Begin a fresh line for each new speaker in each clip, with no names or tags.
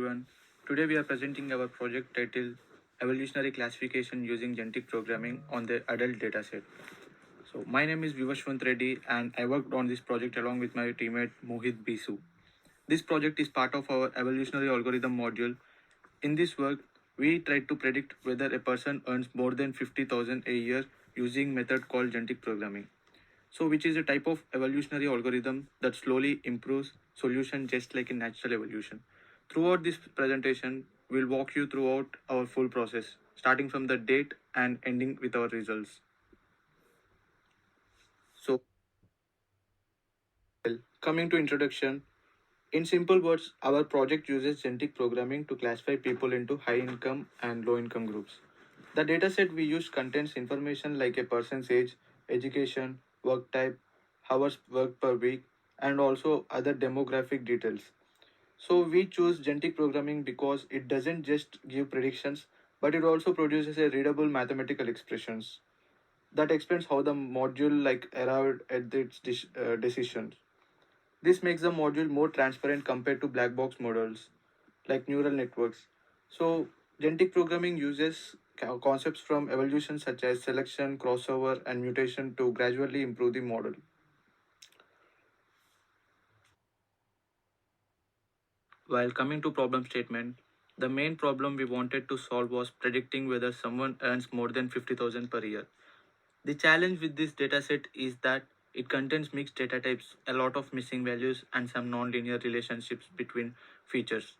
Everyone. Today we are presenting our project titled Evolutionary Classification Using Genetic Programming on the Adult Dataset. So my name is Vivashwant Reddy and I worked on this project along with my teammate Mohit Bisu. This project is part of our evolutionary algorithm module. In this work, we tried to predict whether a person earns more than 50,000 a year using method called genetic programming. So which is a type of evolutionary algorithm that slowly improves solution just like in natural evolution. Throughout this presentation, we'll walk you throughout our full process, starting from the date and ending with our results. So, coming to introduction, in simple words, our project uses genetic programming to classify people into high income and low income groups. The dataset we use contains information like a person's age, education, work type, hours worked per week, and also other demographic details. So we choose genetic programming because it doesn't just give predictions, but it also produces a readable mathematical expressions that explains how the module arrived at its decisions. This makes the module more transparent compared to black box models like neural networks. So, genetic programming uses concepts from evolution such as selection, crossover, and mutation to gradually improve the model. While coming to problem statement, the main problem we wanted to solve was predicting whether someone earns more than 50,000 per year. The challenge with this dataset is that it contains mixed data types, a lot of missing values, and some nonlinear relationships between features.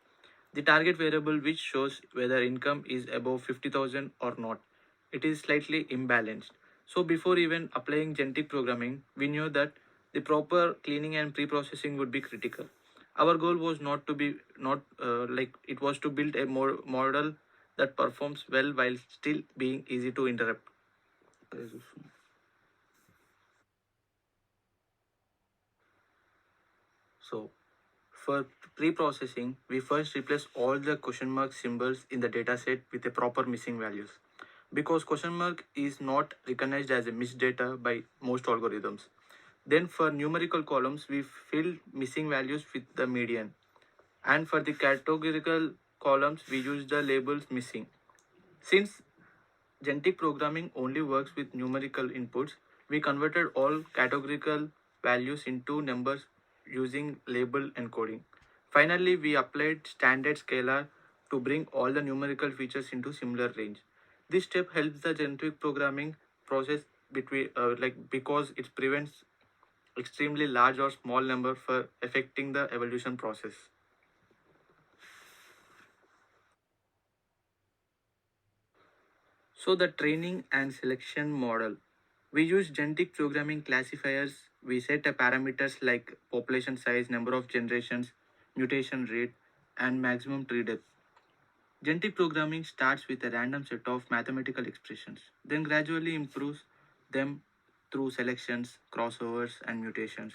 The target variable, which shows whether income is above 50,000 or not, it is slightly imbalanced. So, before even applying genetic programming, we knew that the proper cleaning and pre-processing would be critical. Our goal was not to be not like it was to build a more model that performs well while still being easy to interrupt. So, for pre-processing, we first replace all the question mark symbols in the dataset with a proper missing values. Because question mark is not recognized as a missed data by most algorithms. Then for numerical columns, we fill missing values with the median. And for the categorical columns, we use the labels missing. Since genetic programming only works with numerical inputs, we converted all categorical values into numbers using label encoding. Finally, we applied standard scalar to bring all the numerical features into similar range. This step helps the genetic programming process between because it prevents extremely large or small number for affecting the evolution process. So the training and selection model. We use genetic programming classifiers. We set a parameters like population size, number of generations, mutation rate, and maximum tree depth. Genetic programming starts with a random set of mathematical expressions, then gradually improves them through selections, crossovers, and mutations.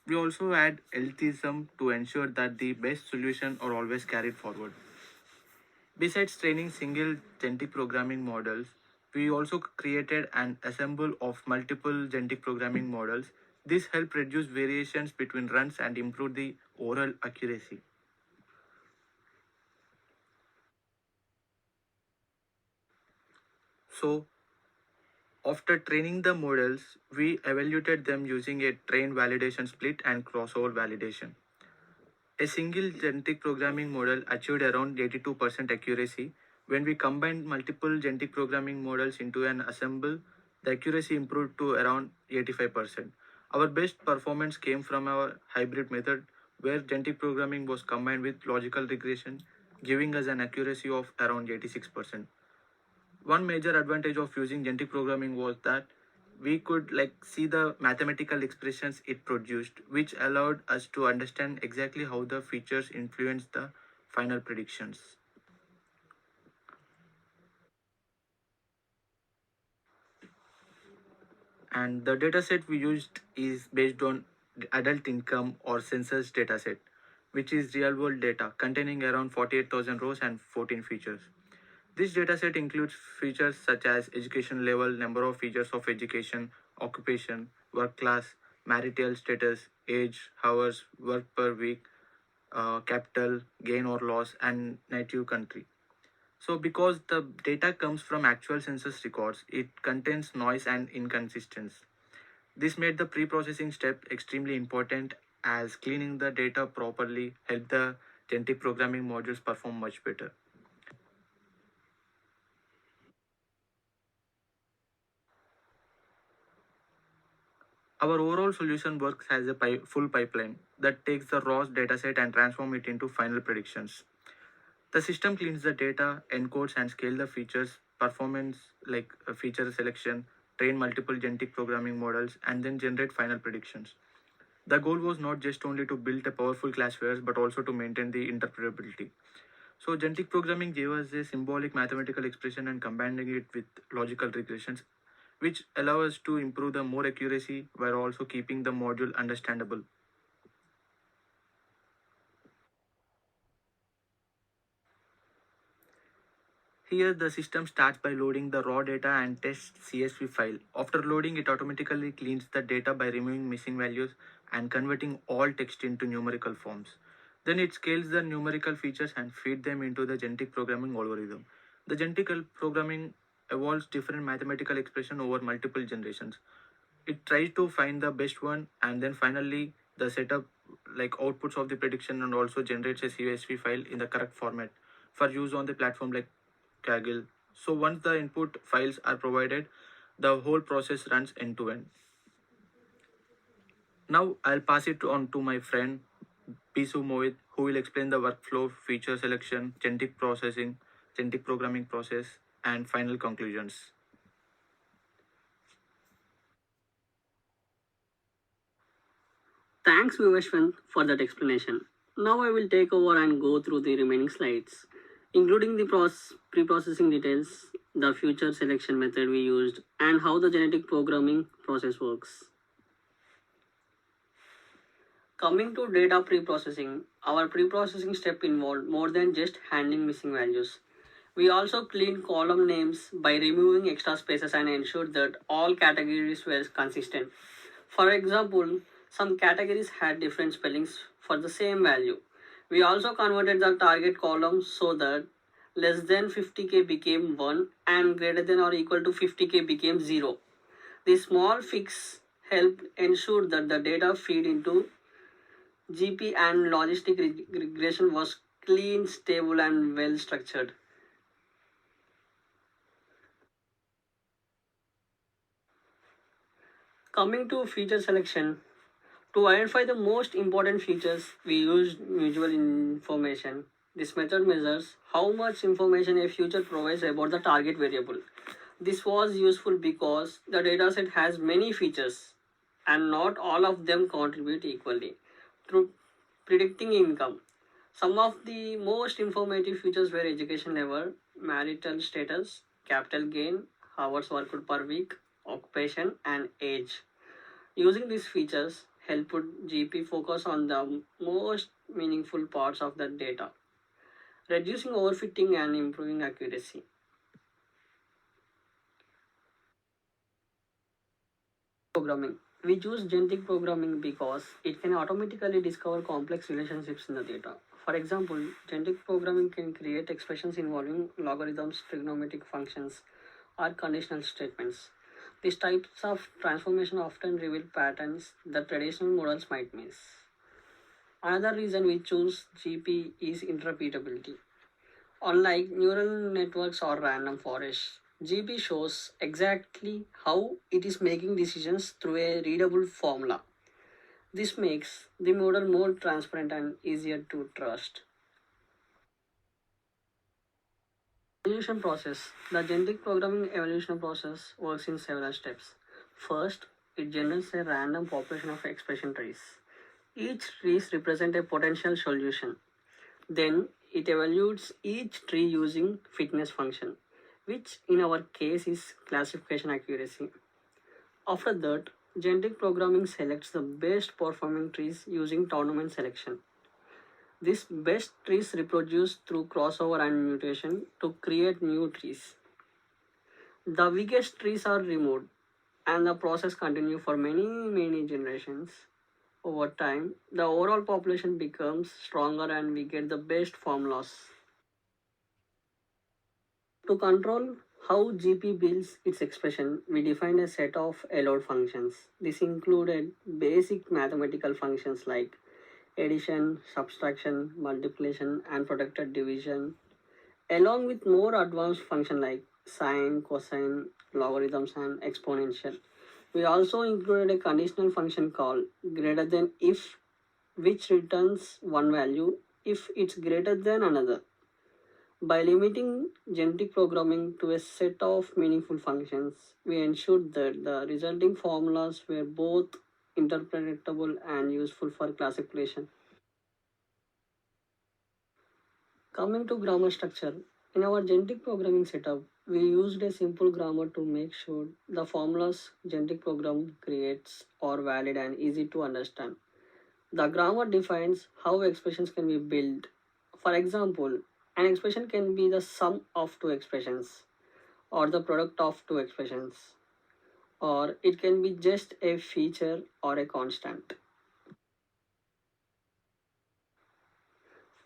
We also add elitism to ensure that the best solutions are always carried forward. Besides training single genetic programming models, we also created an assemble of multiple genetic programming models. This helped reduce variations between runs and improve the overall accuracy. So, after training the models, we evaluated them using a train validation split and crossover validation. A single genetic programming model achieved around 82% accuracy. When we combined multiple genetic programming models into an assemble, the accuracy improved to around 85%. Our best performance came from our hybrid method, where genetic programming was combined with logical regression, giving us an accuracy of around 86%. One major advantage of using genetic programming was that we could see the mathematical expressions it produced, which allowed us to understand exactly how the features influence the final predictions. And the dataset we used is based on the adult income or census dataset, which is real world data containing around 48,000 rows and 14 features. This dataset includes features such as education level, number of features of education, occupation, work class, marital status, age, hours, work per week, capital, gain or loss, and native country. So, because the data comes from actual census records, it contains noise and inconsistencies. This made the pre-processing step extremely important, as cleaning the data properly helped the genetic programming modules perform much better. Our overall solution works as a full pipeline that takes the raw dataset and transform it into final predictions. The system cleans the data, encodes and scales the features, performance like feature selection, train multiple genetic programming models, and then generate final predictions. The goal was not just only to build a powerful classifiers but also to maintain the interpretability. So genetic programming gave us a symbolic mathematical expression and combining it with logical regressions, which allow us to improve the more accuracy while also keeping the module understandable. Here, the system starts by loading the raw data and tests CSV file. After loading, it automatically cleans the data by removing missing values and converting all text into numerical forms. Then it scales the numerical features and feed them into the genetic programming algorithm. The genetic programming evolves different mathematical expression over multiple generations. It tries to find the best one, and then finally the setup like outputs of the prediction and also generates a CSV file in the correct format for use on the platform like Kaggle. So once the input files are provided, the whole process runs end to end. Now I'll pass it on to my friend Pisu Mohit, who will explain the workflow, feature selection, genetic processing, genetic programming process, and final conclusions.
Thanks, Vivashwant, for that explanation. Now I will take over and go through the remaining slides, including the pre-processing details, the future selection method we used, and how the genetic programming process works. Coming to data pre-processing, our pre-processing step involved more than just handling missing values. We also cleaned column names by removing extra spaces and ensured that all categories were consistent. For example, some categories had different spellings for the same value. We also converted the target column so that less than 50k became 1 and greater than or equal to 50k became 0. This small fix helped ensure that the data feed into GP and logistic regression was clean, stable, and well structured. Coming to feature selection, to identify the most important features, we used mutual information. This method measures how much information a feature provides about the target variable. This was useful because the dataset has many features and not all of them contribute equally. Through predicting income, some of the most informative features were education level, marital status, capital gain, hours worked per week, occupation, and age. Using these features helped GP focus on the most meaningful parts of the data, reducing overfitting and improving accuracy. Programming. We choose genetic programming because it can automatically discover complex relationships in the data. For example, genetic programming can create expressions involving logarithms, trigonometric functions, or conditional statements. These types of transformation often reveal patterns that traditional models might miss. Another reason we choose GP is interpretability. Unlike neural networks or random forests, GP shows exactly how it is making decisions through a readable formula. This makes the model more transparent and easier to trust. Evolution process. The genetic programming evolution process works in several steps. First, it generates a random population of expression trees. Each trees represent a potential solution. Then it evaluates each tree using fitness function, which in our case is classification accuracy. After that, genetic programming selects the best performing trees using tournament selection. These best trees reproduce through crossover and mutation to create new trees. The weakest trees are removed and the process continues for many generations. Over time, the overall population becomes stronger and we get the best formulas. To control how GP builds its expression, we defined a set of allowed functions. This included basic mathematical functions like addition, subtraction, multiplication, and protected division, along with more advanced functions like sine, cosine, logarithms, and exponential. We also included a conditional function called greater than if, which returns one value if it's greater than another. By limiting genetic programming to a set of meaningful functions, we ensured that the resulting formulas were both interpretable and useful for classification. Coming to grammar structure, in our genetic programming setup, we used a simple grammar to make sure the formulas genetic program creates are valid and easy to understand. The grammar defines how expressions can be built. For example, an expression can be the sum of two expressions, or the product of two expressions, or it can be just a feature or a constant.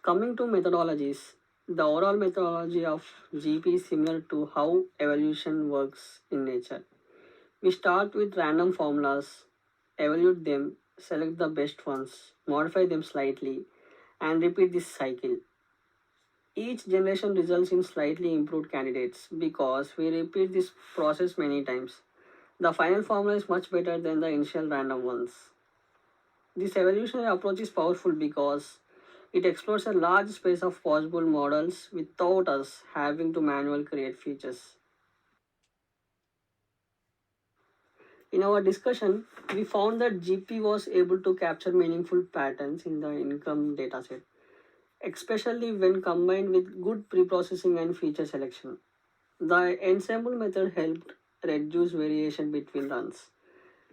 Coming to methodologies, the overall methodology of GP is similar to how evolution works in nature. We start with random formulas, evaluate them, select the best ones, modify them slightly, and repeat this cycle. Each generation results in slightly improved candidates because we repeat this process many times. The final formula is much better than the initial random ones. This evolutionary approach is powerful because it explores a large space of possible models without us having to manually create features. In our discussion, we found that GP was able to capture meaningful patterns in the income dataset, especially when combined with good preprocessing and feature selection. The ensemble method helped reduce variation between runs,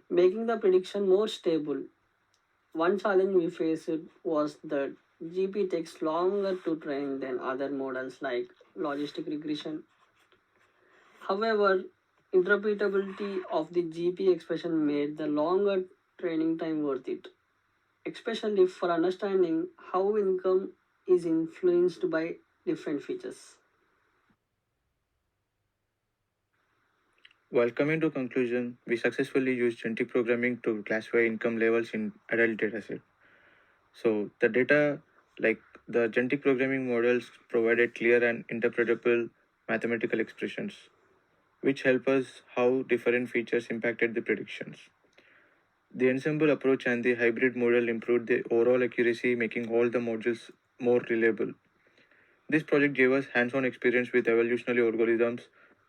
making the prediction more stable. One challenge we faced was that GP takes longer to train than other models like logistic regression. However, interpretability of the GP expression made the longer training time worth it, especially for understanding how income is influenced by different features.
While coming to conclusion, we successfully used genetic programming to classify income levels in adult dataset. So the data, like the genetic programming models, provided clear and interpretable mathematical expressions, which help us how different features impacted the predictions. The ensemble approach and the hybrid model improved the overall accuracy, making all the modules more reliable. This project gave us hands-on experience with evolutionary algorithms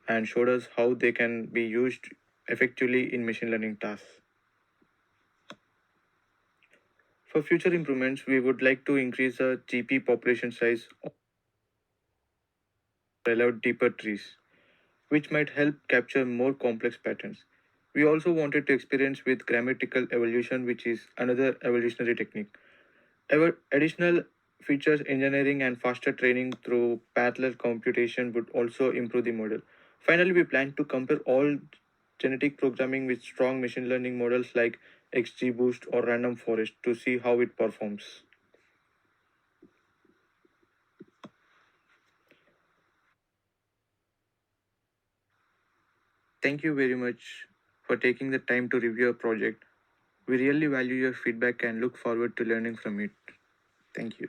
and showed us how they can be used effectively in machine learning tasks. For future improvements, we would like to increase the GP population size or allow deeper trees, which might help capture more complex patterns. We also wanted to experience with grammatical evolution, which is another evolutionary technique. Our additional features engineering and faster training through parallel computation would also improve the model. Finally, we plan to compare all genetic programming with strong machine learning models like XGBoost or Random Forest to see how it performs. Thank you very much for taking the time to review our project. We really value your feedback and look forward to learning from it. Thank you.